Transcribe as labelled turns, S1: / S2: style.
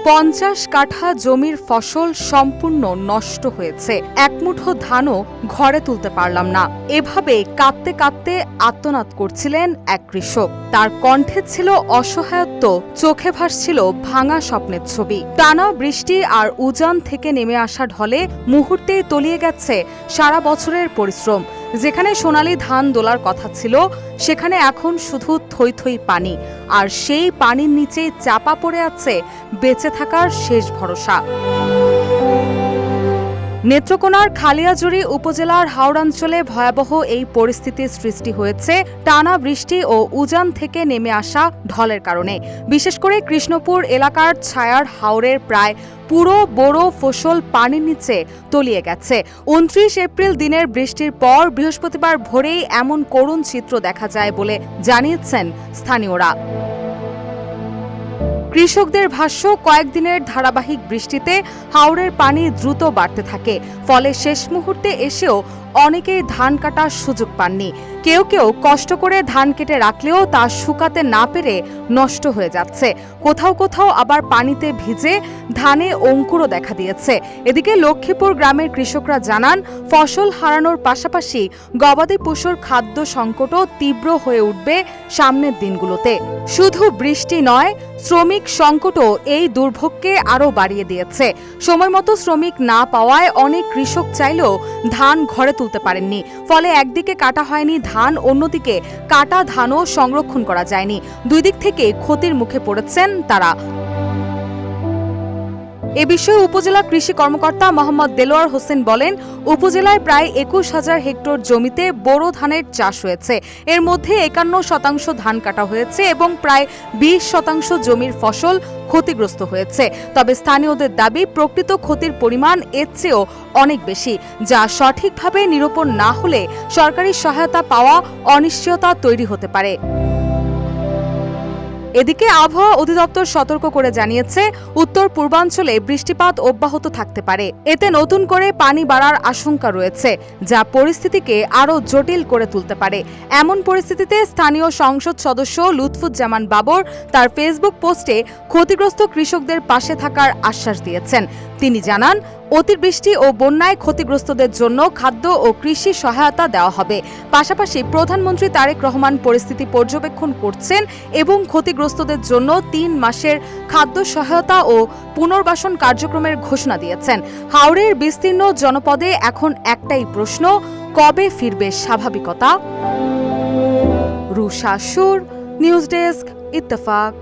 S1: 50 কাঠা জমির ফসল সম্পূর্ণ নষ্ট হয়েছে, এক মুঠো ধানও ঘরে তুলতে পারলাম না। এভাবে কাঁদতে কাঁদতে আর্তনাদ করছিলেন এক কৃষক। তার কণ্ঠে ছিল অসহায়ত্ব, চোখে ভাসছিল ভাঙা স্বপ্নের ছবি। টানা বৃষ্টি আর উজান থেকে নেমে আসা ঢলে মুহূর্তেই তলিয়ে গেছে সারা বছরের পরিশ্রম। যেখানে সোনালী ধান দোলার কথা ছিল, সেখানে এখন শুধু থই থই পানি, আর সেই পানির নিচেই চাপা পড়ে আছে বেঁচে থাকার শেষ ভরসা। নেত্রকোনার খালিয়াজুড়ি উপজেলার হাওড়াঞ্চলে ভয়াবহ এই পরিস্থিতির সৃষ্টি হয়েছে টানা বৃষ্টি ও উজান থেকে নেমে আসা ঢলের কারণে। বিশেষ করে কৃষ্ণপুর এলাকার ছায়ার হাওরের প্রায় পুরো বোরো ফসল পানির নিচে তলিয়ে গেছে। 29 এপ্রিল দিনের বৃষ্টির পর বৃহস্পতিবার ভোরেই এমন করুণ চিত্র দেখা যায় বলে জানিয়েছেন স্থানীয়রা। কৃষকদের ভাষ্য, কয়েকদিনের ধারাবাহিক বৃষ্টিতে হাওরের পানি দ্রুত বাড়তে থাকে, ফলে শেষ মুহূর্তে এসেও অনেকেই ধান কাটার সুযোগ পাননি। কেউ কেউ কষ্ট করে ধান কেটে রাখলেও তা শুকাতে না পেরে নষ্ট হয়ে যাচ্ছে। কোথাও কোথাও আবার পানিতে ভিজে ধানে অঙ্কুরও দেখা দিয়েছে। এদিকে লক্ষ্মীপুর গ্রামের কৃষকরা জানান, ফসল হারানোর পাশাপাশি গবাদি পশুর খাদ্য সংকটও তীব্র হয়ে উঠবে সামনের দিনগুলোতে। শুধু বৃষ্টি নয়, শ্রমিক সংকটও এই দুর্ভোগকে আরও বাড়িয়ে দিয়েছে। সময়মতো শ্রমিক না পাওয়ায় অনেক কৃষক চাইলেও ধান ঘরে তুলতে পারেননি। ফলে একদিকে কাটা হয়নি ধান, অন্যদিকে কাটা ধানও সংরক্ষণ করা যায়নি। দুই দিক থেকে ক্ষতির মুখে পড়েছেন তারা। এ বিষয়ে উপজেলা কৃষি কর্মকর্তা মোহাম্মদ দেলোয়ার হোসেন বলেন, উপজেলায় প্রায় 21,000 হেক্টর জমিতে বোরো ধানের চাষ হয়েছে। এর মধ্যে 51% ধান কাটা হয়েছে এবং প্রায় 20% জমির ফসল ক্ষতিগ্রস্ত হয়েছে। তবে স্থানীয়দের দাবি, প্রকৃত ক্ষতির পরিমাণ এর চেয়েও অনেক বেশি, যা সঠিকভাবে নিরূপণ না হলে সরকারি সহায়তা পাওয়া অনিশ্চয়তা তৈরি হতে পারে। এদিকে আবহাওয়া অধিদপ্তর সতর্ক করে জানিয়েছে, উত্তর পূর্বাঞ্চলে বৃষ্টিপাত অব্যাহত থাকতে পারে। এতে নতুন করে পানি বাড়ার আশঙ্কা রয়েছে, যা পরিস্থিতিকে আরও জটিল করে তুলতে পারে। এমন পরিস্থিতিতে স্থানীয় সংসদ সদস্য লুৎফুজ্জামান বাবর তার ফেসবুক পোস্টে ক্ষতিগ্রস্ত কৃষকদের পাশে থাকার আশ্বাস দিয়েছেন। তিনি জানান, অতিবৃষ্টি ও বন্যায় ক্ষতিগ্রস্তদের জন্য খাদ্য ও কৃষি সহায়তা দেওয়া হবে। পাশাপাশি প্রধানমন্ত্রী তারেক রহমান পরিস্থিতি পর্যবেক্ষণ করছেন এবং ক্ষতিগ্রস্তদের জন্য 3 মাসের খাদ্য সহায়তা ও পুনর্বাসন কার্যক্রমের ঘোষণা দিয়েছেন। হাওড়ের বিস্তীর্ণ জনপদে এখন একটাই প্রশ্ন, কবে ফিরবে স্বাভাবিকতা? রুশা সুর, নিউজ ডেস্ক, ইত্তেফাক।